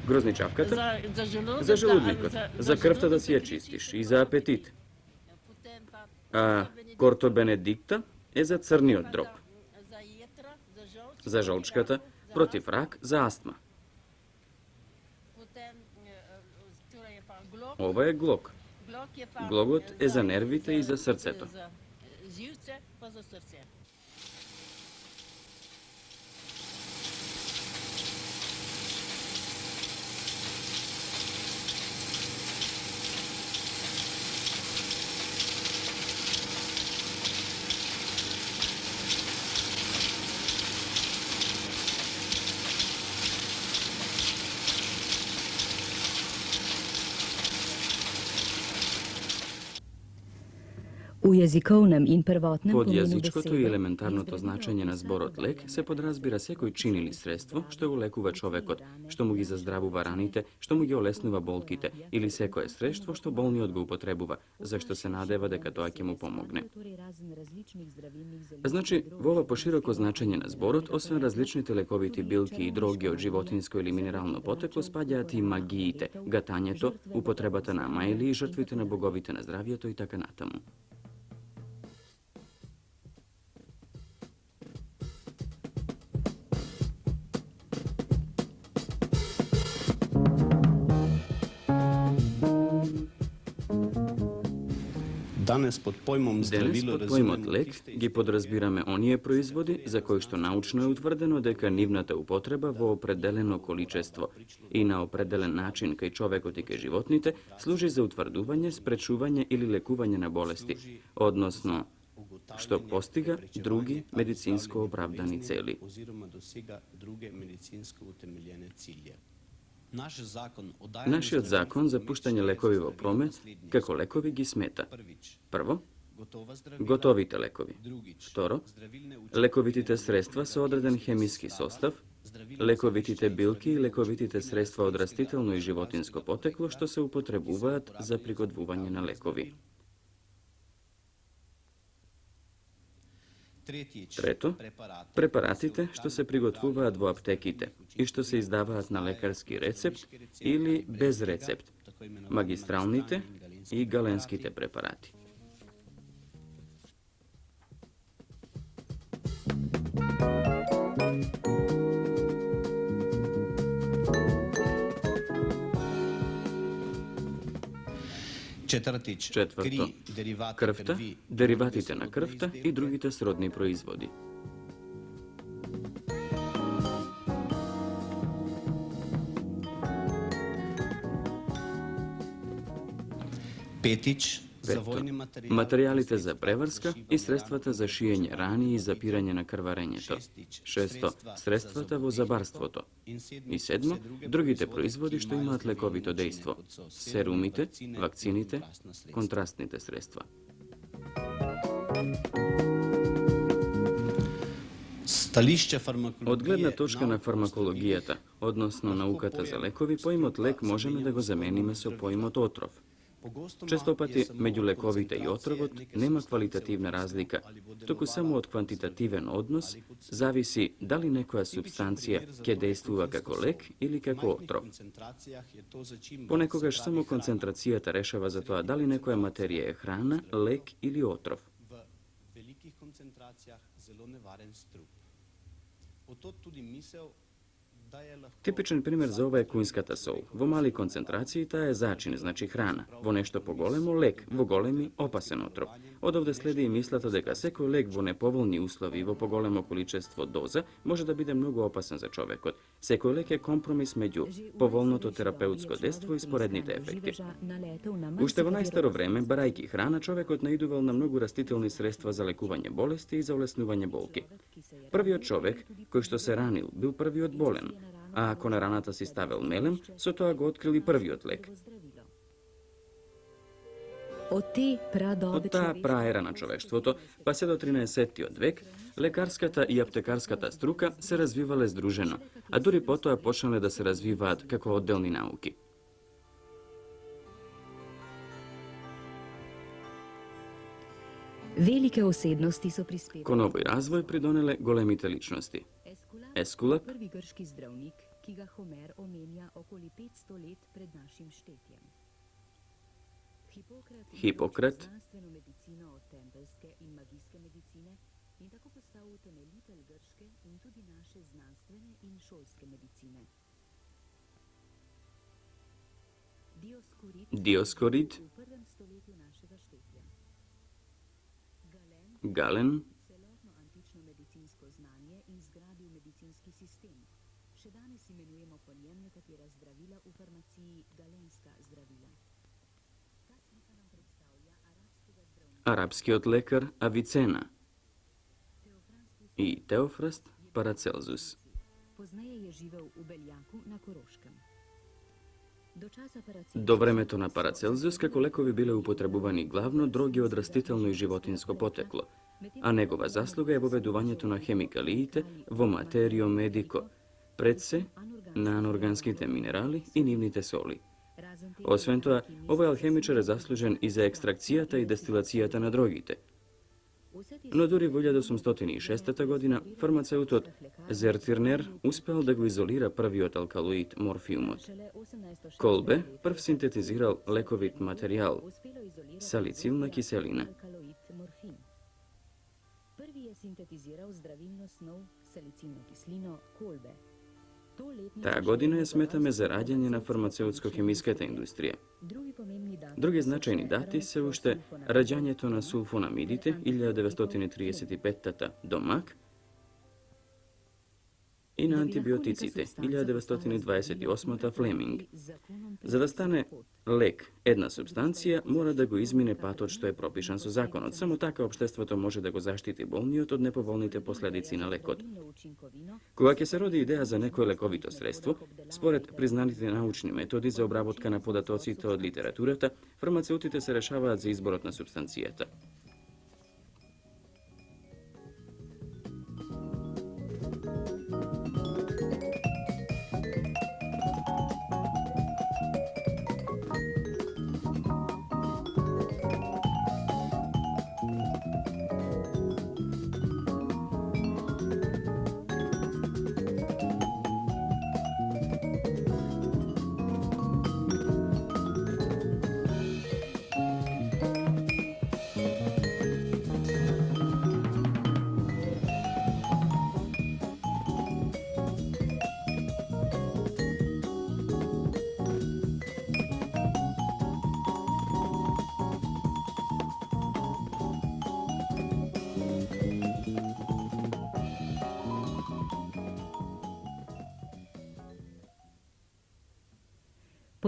Grozničavkata? za želudec, Za želudnikot. Za krvta da si je čistiš i za apetit. A Corto Benedicta je za crni drop. za jetra, za žolč, Za žolčkata, protiv rak, za astma. potem torej je pa glok. Ovo je glok. Glok je pa Glogot je za nervite i za srceto. za živce pa za srce. V jezikovnem in prvotnem Pod pomenu jezičkoto i besede elementarното značenje na zborot lek se podrazbira sekoj čin ili sredstvo što ulekuva čovekot, što mu gi za zdravu varanite, što mu gi olesnuva bolkite, ili sekoje sredstvo što bolni odgo upotrebuva, za što se nadeva deka toake mu pomogne. Znači, vova poširoko značenje na zborot, osvem različnite lekoviti bilki i droge od životinsko ili mineralno poteklo, spadjati magijite, gatanjeto, upotrebata na majli i žrtvite na bogovite na zdravijeto i takanatamu. Danes pod pojmom zdravilo pojmot lek gi podrazbirame onije proizvodi za koje što naučno je utvrdeno deka nivnata upotreba vo opredeleno količestvo i na opredelen način kaj čovekotike životnite služi za utvrduvanje, sprečuvanje ili lekuvanje na bolesti, odnosno što postiga drugi medicinsko opravdani celi. oziroma dosega druge medicinsko utemeljene cilje. Naš je od zakon za puštanje lekovi u promet kako lekovi gi smeta. Prvo, gotovite lekovi. Štoro, lekovitite sredstva sa odreden hemijski sostav, lekovitite bilki i lekovitite sredstva od rastitelno i životinsko poteklo što se upotrebuvat za prigodvuvanje na lekovi. Treto, preparatite što se prigotvuvat vo aptekite i što se izdavaat na lekarski recept ili bez recept, magistralnite i galenskite preparati. Četvrto, krvta, derivatite na krvta i drugite srodni proizvodi. Peto, materijalite za prevarska i sredstvata za šijenje rani i zapiranje na krvarenjeto. Šesto, sredstvata vo zabarstvoto. I sedmo, drugite proizvodi što imat lekovito dejstvo. Serumite, vakcinite, kontrastnite sredstva. Odgledna točka na farmakologijata, odnosno naukata za lekovi, pojmot lek možemo da go zamenime so pojmot otrov. Čestopati među lekovite i otrovot nema kvalitativna razlika, toku samo od kvantitativen odnos zavisi da li nekoja substancija ke dejstvuva kako lek ili kako otrov. Ponekogaž samo koncentracijata rešava za to da li nekoja materija je hrana, lek ili otrov. Tipičan primjer za ovo je kunjskata sol. Vo mali koncentraciji ta je začin, znači hrana. Vo nešto pogolemo, lek, vo golemi, opasen otrov. Od ovde sledi i mislata deka seko lek vo nepovolni uslovi vo pogolemo količestvo doza može da bide mnogo opasan za čovekot. Seko lek je kompromis među povolnoto terapeutsko dejstvo i sporednite efekti. Ušte vo najstaro vreme, barajki hrana čovekot naiduval na mnogo rastitelni sredstva za lekuvanje bolesti i za olesnuvanje bolki. Prvi od čovek, koji što se ranil, bil prvi od bolen, a ako na ranata si stavil melem, so toga go otkrili prvi od lek. Od ta praera na čoveštvoto, pa se do 13. od vek, lekarskata i aptekarskata struka se razvivale združeno, a duri potoja počnale da se razvivat kako oddelni nauki. Velike osebnosti so prispevali. Ko novoj razvoj pridonele golemite ličnosti. Eskulap, ki ga Homer omenja okoli 500 let pred našim štetjem. Hipokrat, znanstveno medicino od tempelske in magijske medicine in tako postal utemeljitelj grške in tudi naše znanstvene in šolske medicine. Dioskorid, v 1. stoletju našega štetja. Galen, Celotno antično medicinsko znanje in zgradil medicinski sistem. Še danes imenujemo po njem nekatera zdravila v farmaciji galenska zdravila. Ta slika nam predstavlja arabskega zdravnika arapski odlekar Avicena Teofrast i Teofrast Paracelsus. Pozneje je živel v Beljaku na Koroškem. Do časa Paracelsusa До времето на Парацелзус, како лекови биле употребувани главно дроги од растително и животинско потекло, а негова заслуга е воведувањето на хемикалиите во материо медико, пред се на анорганските минерали и нивните соли. razen tega Освен тоа, taki овој niso алхемичар е заслужен и за екстракцијата и дестилацијата на дрогите. Vse te Но дури во 1806 година фармацеутот Зертирнер успеал да го изолира првиот алкалоид морфиумот. šele 1806 Колбе прв синтетизирал лековит материјал, uspelo izolirati салицилна киселина. alkaloid morfin. Prvi je sintetiziral zdravilno snov salicilno kislino kolbe. To letnico Таа še година vedno ја сметаме за dolazi раѓање на do фармацеутско-хемиската индустрија. Drugi pomembni dati Други so значајни še дати се rast уште sulfonamida, раѓањето на сулфонамидите 1935 до мак и на антибиотиците 1928 Флеминг. За да стане лек една субстанција, мора да го измине патот што е пропишан со законот. Само така општеството може да го заштити болниот од неповолните последици на лекот. Кога ќе се роди идеја за некое лековито средство, според признаните научни методи за обработка на податоците од литературата, фармацеутите се решаваат за изборот на субстанцијата.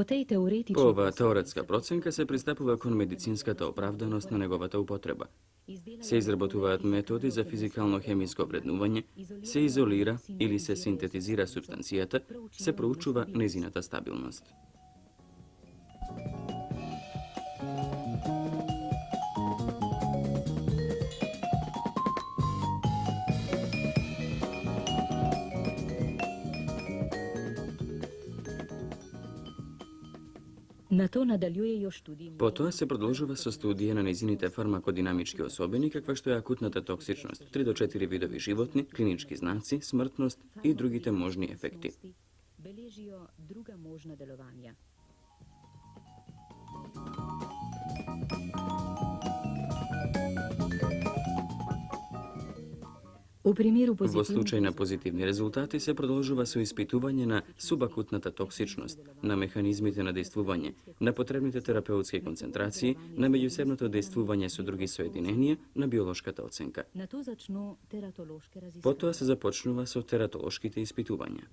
Po tej По teoretični оваа теоретска проценка се пристапува кон медицинската оправданост на неговата употреба. Се изработуваат методи за физикално-хемиско вреднување, се изолира или се синтетизира субстанцијата, се проучува незината стабилност. Na to nadaljuje još študij. Потоа се продолжува со студија на незините фармакодинамички особини, каква што е акутната токсичност, 3 до 4 видови животни, клинички знаци, смртност и другите можни ефекти. Beležijo druga možna delovanja. U primeru Во случај на позитивни резултати се продолжува со испитување на субакутната токсичност, на механизмите на дејствување, на потребните терапеутски концентрации, на меѓусебното дејствување со други соединенија, на биолошката оценка. na to začnu teratološke raziskave. Потоа се започнува со тератолошките испитувања.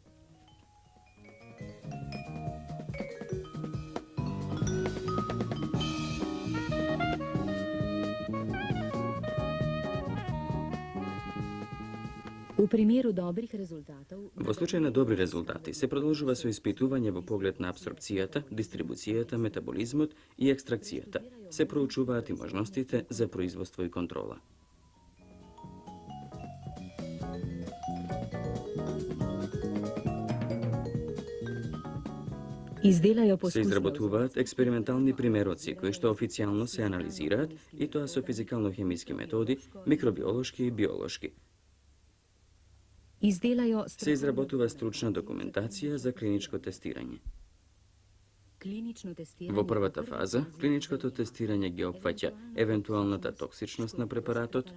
U primeru dobrih rezultatov Во случај на добри резултати се продолжува со испитување во поглед на апсорбцијата, дистрибуцијата, метаболизмот и екстракцијата. Се проучуваат и можностите за производство и контрола. izdelajo Се poskusne изработуваат експериментални примероци кои што официјално се анализираат и тоа со физикално-хемиски методи, микробиолошки и биолошки. Izdelajo se izraботува стручна документација за клиничко тестирање. Klinično testiranje Во првата po prvi фаза, fazi клиничкото тестирање ги опфаќа евентуалната токсичност на препаратот,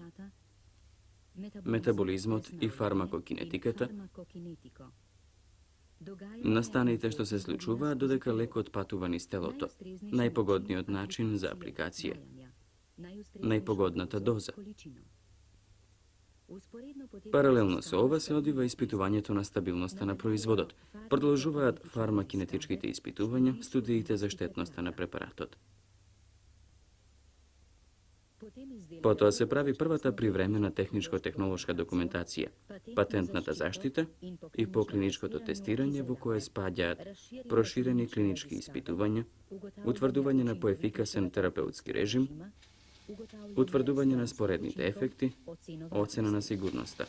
метаболизмот и фармакокинетиката, настаните што се случуваат додека лекот патува низ телото, најпогодниот начин за апликација, најпогодната доза. Паралелно со ова се одвива испитувањето на стабилноста на производот. Продолжуваат фармакинетичките испитувања, студиите за штетноста на препаратот. Потоа се прави првата привремена техничко-технолошка документација, патентната заштита и поклиничкото тестирање во кое спаѓаат проширени клинички испитувања, утврдување на поефикасен терапеутски режим, утврдување на споредните ефекти, оцена на сигурноста.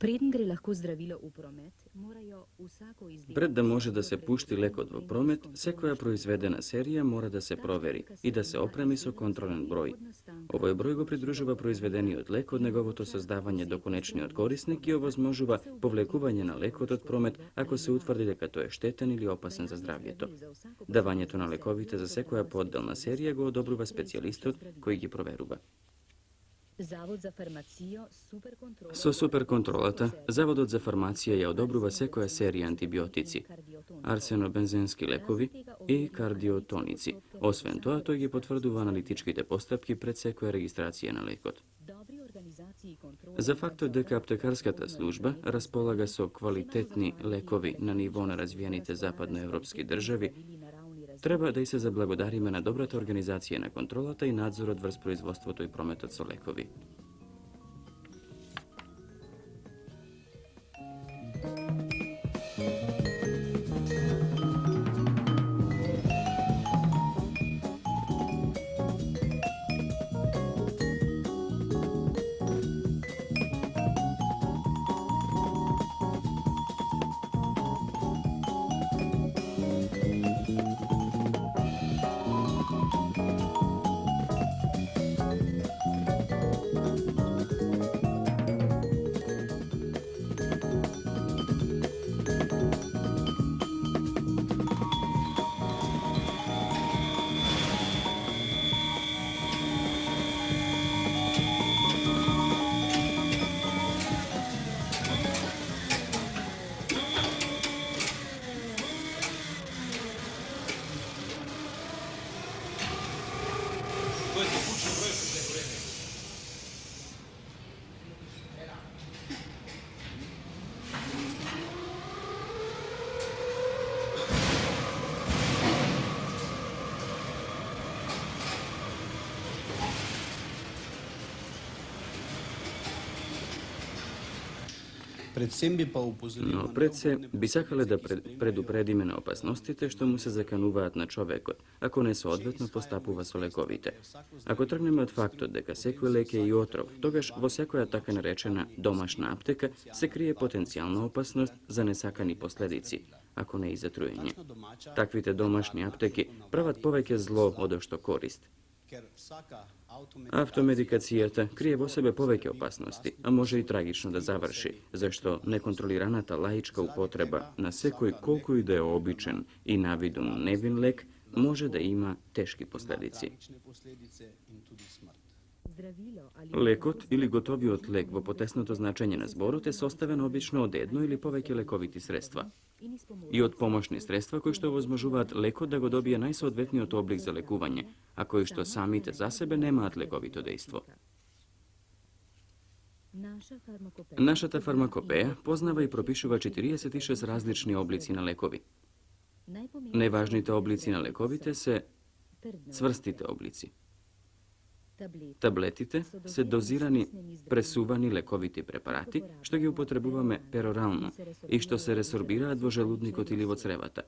Preden gre lahko zdravilo v promet, morajo vsako izdelano... Пред да може да се пушти лекот во промет, секоја произведена серија мора да се провери и да се опреми со контролен број. Овој број го придружува произведениот лек од неговото создавање до конечниот корисник и овозможува повлекување на лекот од промет ако се утврди дека тој е штетен или опасен за здравјето. Давањето на лековите за секоја поодделна серија го одобрува специјалистот кој ги проверува. Zavod za farmacijo superkontrolo... Со суперконтролата, Заводот за фармација ја одобрува секоја серија антибиотици, арсенобензенски лекови и кардиотоници. Освен тоа, тој ги потврдува аналитичките постапки пред секоја регистрација на лекот. За фактот дека аптекарската служба располага со квалитетни лекови на ниво на развиените западноевропски држави, треба да и се заблагодариме на добрата организација на контролата и надзорот врз производството и прометот со лекови. Predvsem bi pa upozoril Но na пред се neugodne би сакале да posledice предупредиме на опасностите што му се закануваат на човекот, ако не соодветно постапува со лековите. Ако тргнеме од фактот дека секој лек е и отров, тогаш во секоја така наречена домашна аптека се крие потенцијална опасност за несакани последици, ако не и за труење. Таквите домашни аптеки прават повеќе зло од што корист. ker vsaka Автомедикацијата крие во себе повеќе опасности, а може и трагично да заврши, зашто неконтролираната лаичка употреба на секој колку и да е обичен и навидум невин лек може да има тешки последици. tragične posledice in tudi smrt. Zdravilo ali Лекот или готовиот лек во потесното значење на зборот е составен обично од едно или повеќе лековити средства in ispomoć и од помошни средства кои што овозможуваат лекот да го добие најсоодветниот облик за лекување, а кои што самите за себе немаат лековито дејство. Нашата фармакопеја познава и пропишува 46 различни облици на лекови. Најважните облици на лековите се цврстите облици. Таблетите се дозирани пресувани лековити препарати, што ги употребуваме перорално и што се ресорбираат во желудникот или во цревата.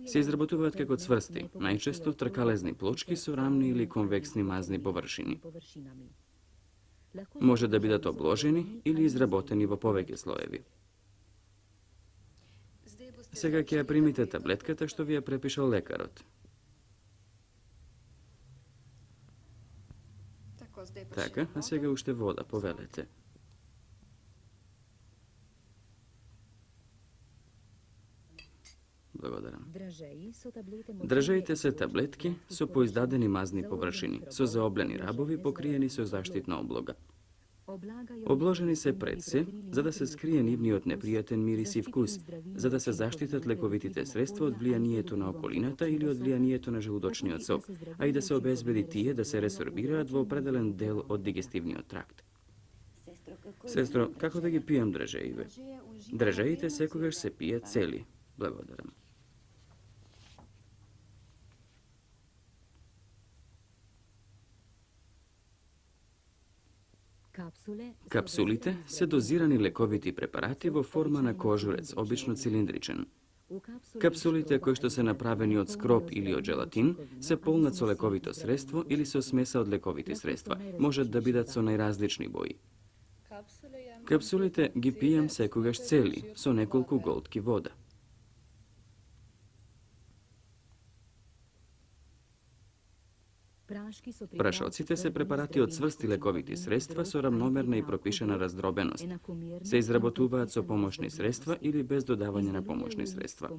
Се изработуваат како цврсти, најчесто тркалезни плочки со рамни или конвексни мазни површини. Може да бидат обложени или изработени во повеќе слоеви. Сега ќе ја примите таблетката што ви ја препишал лекарот. Така, а сега уште вода, повелете. Благодарам. Држаите се таблетки со поиздадени мазни површини, со заоблени рабови покриени со заштитна облога. Обложени се пред се, за да се скрие нивниот непријатен мирис и вкус, за да се заштитат лековитите средства од влијанието на околината или од влијанието на желудочниот сок, а и да се обезбеди тие да се ресорбираат во определен дел од дигестивниот тракт. Сестро, како да ги пием држаиве? Држаите секогаш се пие цели. Благодарам. Капсулите се дозирани лековити препарати во форма на кожурец, обично цилиндричен. Капсулите кои што се направени од скроп или од желатин се полнат со лековито средство или со смеса од лековити средства. Можат да бидат со најразлични бои. Капсулите ги пием секогаш цели, со неколку голтки вода. Прашоците се препарати од цврсти лековити средства со рамномерна и пропишена раздробеност. Се изработуваат со помошни средства или без додавање на помошни средства.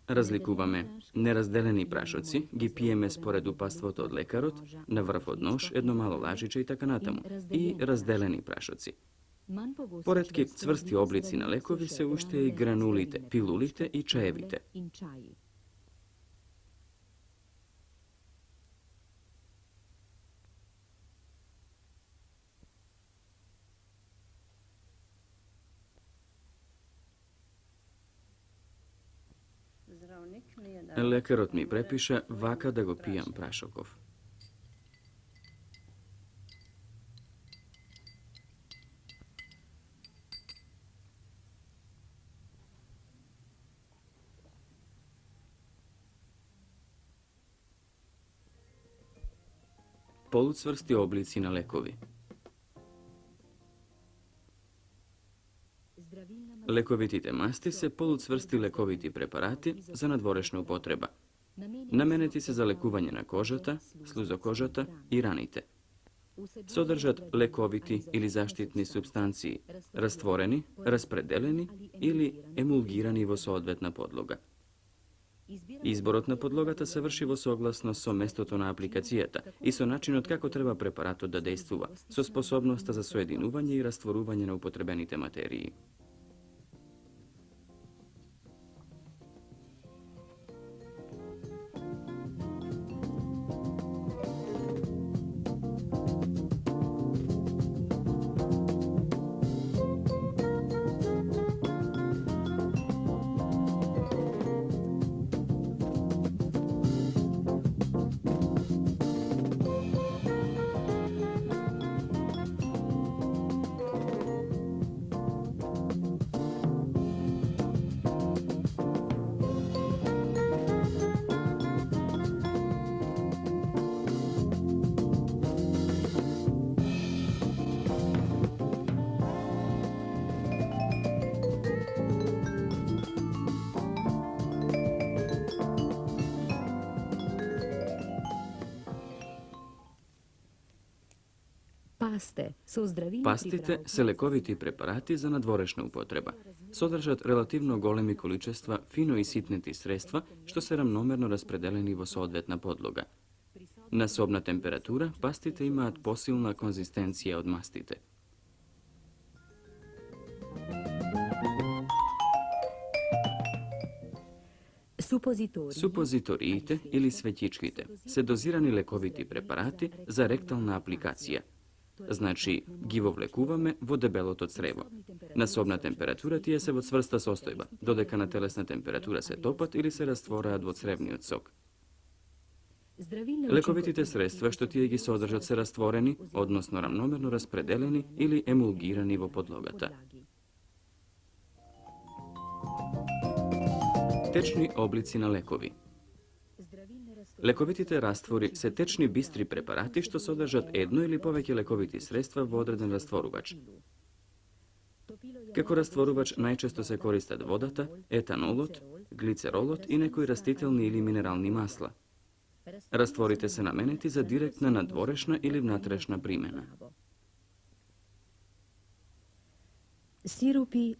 Разликуваме неразделени прашоци, ги пиеме според упатството од лекарот, на врв од нож, едно мало лажиче и така натаму, и разделени прашоци. Поредки цврсти облици на лекови се уште и гранулите, пилулите и чаевите. Лекарот ми препиша вака да го пијам прашоков. Полуцврсти облици на лекови. Лековитите масти се полуцврсти лековити препарати за надворешна употреба. Наменети се за лекување на кожата, слузокожата и раните. Содржат лековити или заштитни субстанции, растворени, распределени или емулгирани во соодветна подлога. Изборот на подлогата се врши во согласно со местото на апликацијата и со начинот како треба препаратот да действува, со способноста за соединување и растворување на употребените материи. Paste so zdravilni Pastite pripravki se lekoviti preparati za nadvorešna upotreba. Sodržat relativno golemi količestva fino isitneti sredstva, što se ravnomerno raspределени во соодветна подлога. На собна температура, пастите имаат посилна конзистенција од мастите. Супозиториите или светичките се дозирани лековити препарати за ректална апликација. Значи, ги вовлекуваме во дебелото црево. На собна температура тие се во цврста состојба, додека на телесна температура се топат или се раствораат во цревниот сок. Лековитите средства што тие ги содржат се растворени, односно равномерно распределени или емулгирани во подлогата. Течни облици на лекови. Лековитите раствори се течни бистри препарати што содржат едно или повеќе лековити средства во одреден растворувач. Како растворувач најчесто се користат водата, етанолот, глицеролот и некои растителни или минерални масла. Растворите се наменети за директна надворешна или внатрешна примена.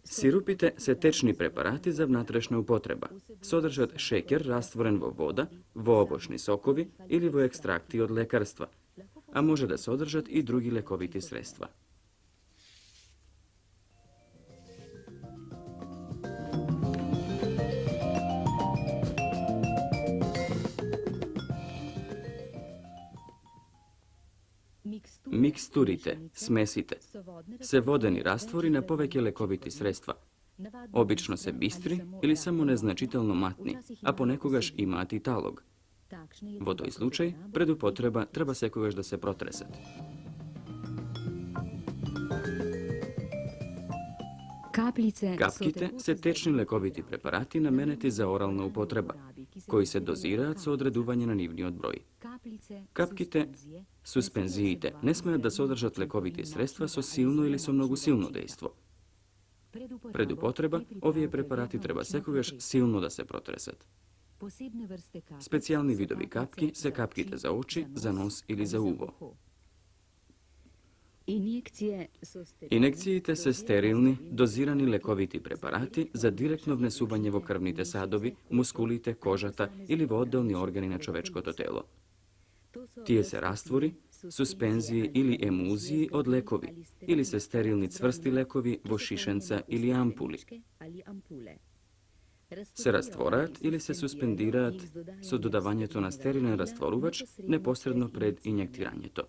Сирупите се течни препарати за внатрешна употреба. Содржат шеќер растворен во вода, во овошни сокови или во екстракти од лекарства, а може да содржат и други лековити средства. Микстурите, смесите, се водени раствори на повеќе лековити средства. Обично се бистри или само незначително матни, а понекогаш имаат и талог. Во тој случај, пред употреба треба секогаш да се протресат. Капките се течни лековити препарати наменети за орална употреба, кои се дозираат со одредување на нивниот број. Капките, суспензиите, не смеат да содржат лековити средства со силно или со многу силно дејство. Пред употреба, овие препарати треба секогаш силно да се протресат. Специјални видови капки се капките за очи, за нос или за уво. Инекциите се стерилни, дозирани лековити препарати за директно внесување во крвните садови, мускулите, кожата или во одделни органи на човечкото тело. Тие се раствори, суспензии или емулзии од лекови, или се стерилни цврсти лекови во шишенца или ампули. Се раствораат или се суспендираат со додавањето на стерилен растворувач непосредно пред инјектирањето.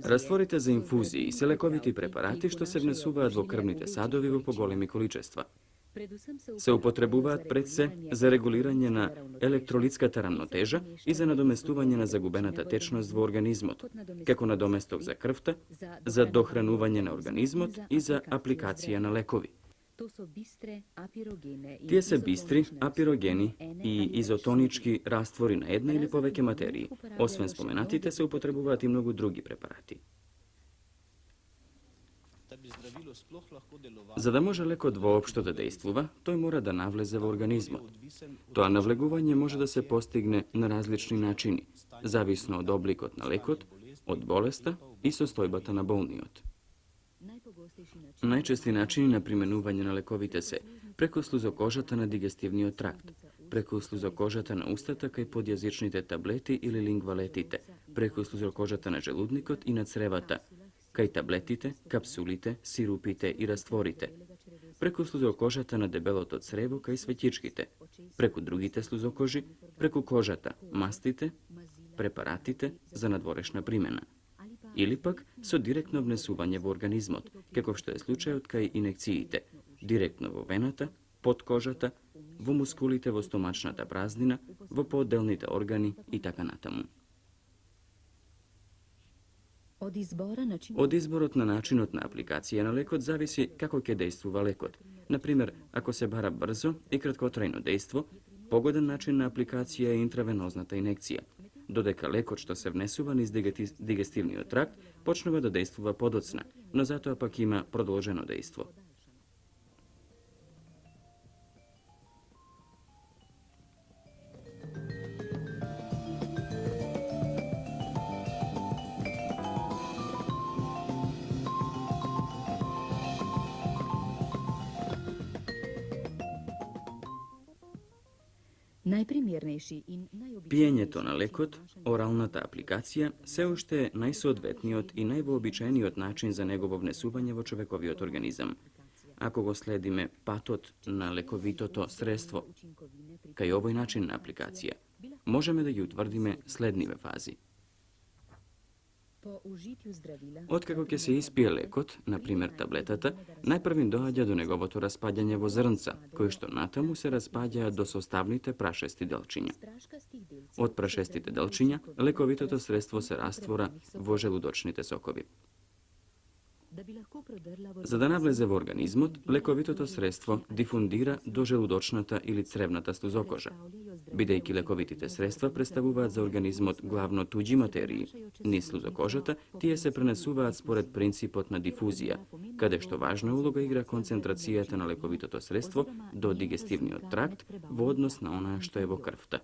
Растворите за инфузии се лековити препарати што се внесуваат во крвните садови во поголеми количества. Се употребуваат пред се за регулирање на електролитската рамнотежа и за надоместување на загубената течност во организмот, како надоместок за крвта, за дохранување на организмот и за апликација на лекови. Тие се бистри, апирогени и изотонички раствори на една или повеќе материи. Освен споменатите, се употребуваат и многу други препарати. За да може лекот воопшто да дејствува, тој мора да навлезе во организмот. Тоа навлегување може да се постигне на различни начини, зависно од обликот на лекот, од болеста и состојбата на болниот. Најчести начини на применување на лековите се преку слузокожата на дигестивниот тракт, преку слузокожата на устата кај подјазичните таблети или лингвалетите, преку слузокожата на желудникот и на цревата, кај таблетите, капсулите, сирупите и растворите, преку слузокожата на дебелото црево кај светичките, преку другите слузокожи, преку кожата, мастите, препаратите за надворешна примена, или пак со директно внесување во организмот, како што е случајот кај инекциите, директно во вената, под кожата, во мускулите во стомачната празнина, во поодделните органи и така натаму. Од изборот на начинот на апликација на лекот зависи како ќе дејствува лекот. Например, ако се бара брзо и краткотрајно дејство, погоден начин на апликација е интравенозната инекција, додека лекот што се внесува низ дигестивниот тракт почнува да дејствува подоцна, но затоа пак има продолжено дејство. Najprimernejši in najobičajnejši Pijenje na način lekot, vnašanja oralната aplikacija, се уште е најсоодветниот и највообичаениот начин за негово внесување во човековиот организам. Ако го следиме патот на лековитото средство кај овој начин на апликација, можеме да ги утврдиме следниве фази. Po užitju zdravila, Откако ќе се испие лекот, на пример таблетата, најпрвин доаѓа до неговото распаѓање во зрнца, кои што натаму се распаѓаат до составните прашести делчиња. praškastih delcev Од прашестите делчиња, лековитото средство се раствора во желудочните сокови. da bi lahko prodrla v За да навлезе во организмот, лековитото средство дифундира до желудочната или цревната слузокожа. Бидејќи лековитите средства представуваат за организмот главно туѓи материи, низ слузокожата, тие се пренесуваат според принципот на дифузија, каде што важна улога игра концентрацијата на лековитото средство до дигестивниот тракт во однос на онаа што е во крвта.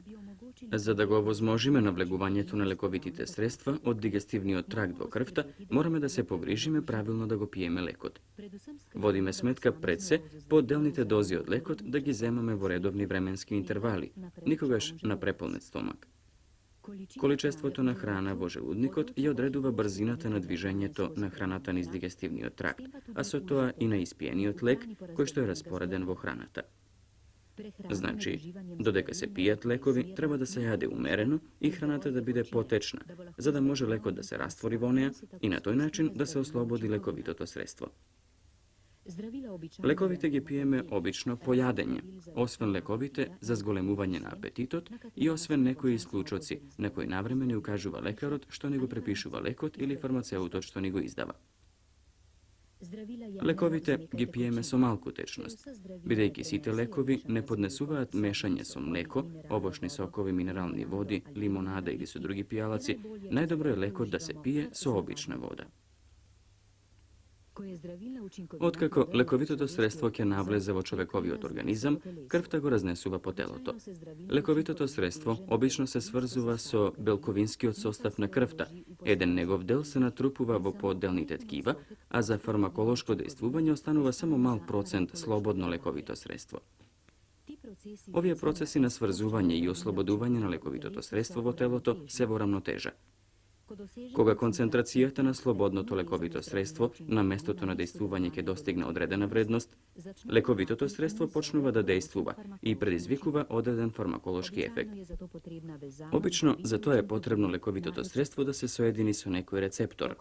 da bi omogočili За да го овозможиме навлегувањето на лековитите средства од дигестивниот тракт во крвта, мораме да се погрижиме правилно да го пиеме лекот. predvsem Водиме сметка пред се по отделните дози од лекот да ги земаме во редовни временски интервали, никогаш на преполнет стомак. Количеството на храна во желудникот ја одредува брзината на движењето на храната низ дигестивниот тракт, а со тоа и на испиениот лек кој што е распореден во храната. Значи, додека се пијат лекови, треба да се јаде умерено и храната да биде потечна, за да може лекот да се раствори во неа и на тој начин да се ослободи лековитото средство. Лековите ги пиеме обично по јадење, освен лековите за зголемување на апетитот и освен некои исклучоци на кои навреме ни укажува лекарот што ни го препишува лекот или фармацеутот што ни го издава. Лековите ги пиеме со малку течност, бидејќи сите лекови не поднесуваат мешање со млеко, овошни сокови, минерални води, лимонада или со други пијалаци, најдобро е лекот да се пие со обична вода. Откако лековитото средство ќе навлезе во човековиот организам, крвта го разнесува по телото. Лековитото средство обично се сврзува со белковинскиот состав на крвта. Еден негов дел се натрупува во поодделните ткива, а за фармаколошко дејствување останува само мал процент слободно лековито средство. Овие процеси на сврзување и ослободување на лековитото средство во телото се во рамнотежа. Кога концентрацијата на слободното лековито средство на местото на дејствување ќе достигне одредена вредност, лековитото средство почнува да дејствува и предизвикува одреден фармаколошки ефект. Обично за тоа е потребно лековитото средство да се соедини со некој рецептор.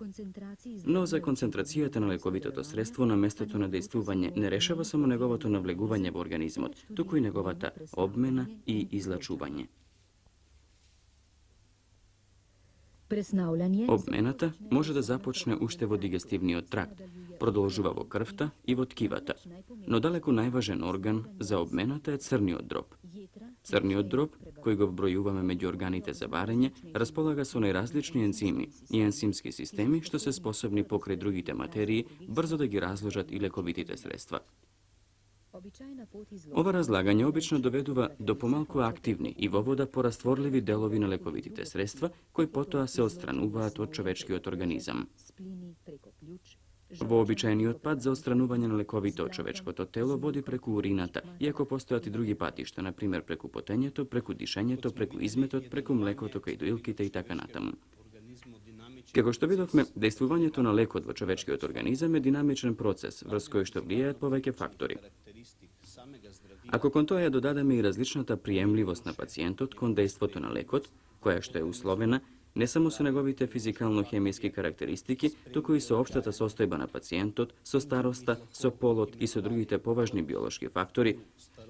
Но за концентрацијата на лековитото средство на местото на дејствување не решава само неговото навлегување во организмот, туку и неговата обмена и излачување. Обмената може да започне уште во дигестивниот тракт, продолжува во крвта и во ткивата, но далеку најважен орган за обмената е црниот дроб. Црниот дроб, кој го вбројуваме меѓу органите за варење, располага со најразлични ензими и ензимски системи што се способни покрај другите материи брзо да ги разложат и лековитите средства. Ова разлагање обично доведува до помалку активни и во вода порастворливи делови на лековитите средства, кои потоа се отстрануваат од човечкиот организам. Вообичаениот пат за отстранување на лековите од човечкото тело води преку урината, иако постојат и други патишта, на пример преку потењето, преку дишењето, преку изметот, преку млекото кај доилките и така натаму. Како што видовме, дејствувањето на лекот во човечкиот организам е динамичен процес, врз кој што влијаат повеќе фактори. Ако кон тоа ја додадеме и различната приемливост на пациентот кон дејството на лекот, која што е условена не само со неговите физикално-хемиски карактеристики, туку и со општата состојба на пациентот, со староста, со полот и со другите поважни биолошки фактори,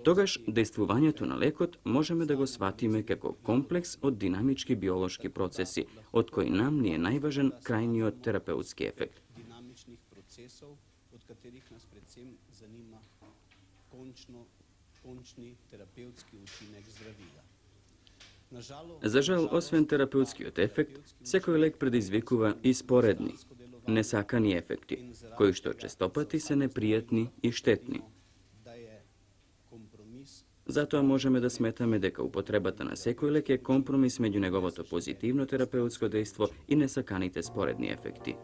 тогаш дејствувањето на лекот можеме да го сватиме како комплекс од динамички биолошки процеси, од кои нам ни е најважен крајниот терапеутски ефект. Dinamičnih procesov, od katerih nas predvsem zanima končni terapevtski učinek zdravila. За жал, освен терапеутскиот ефект, секој лек предизвикува и споредни, несакани ефекти, кои што честопати се непријатни и штетни. Затоа можеме да сметаме дека употребата на секој лек е компромис меѓу неговото позитивно терапеутско дејство и несаканите споредни ефекти.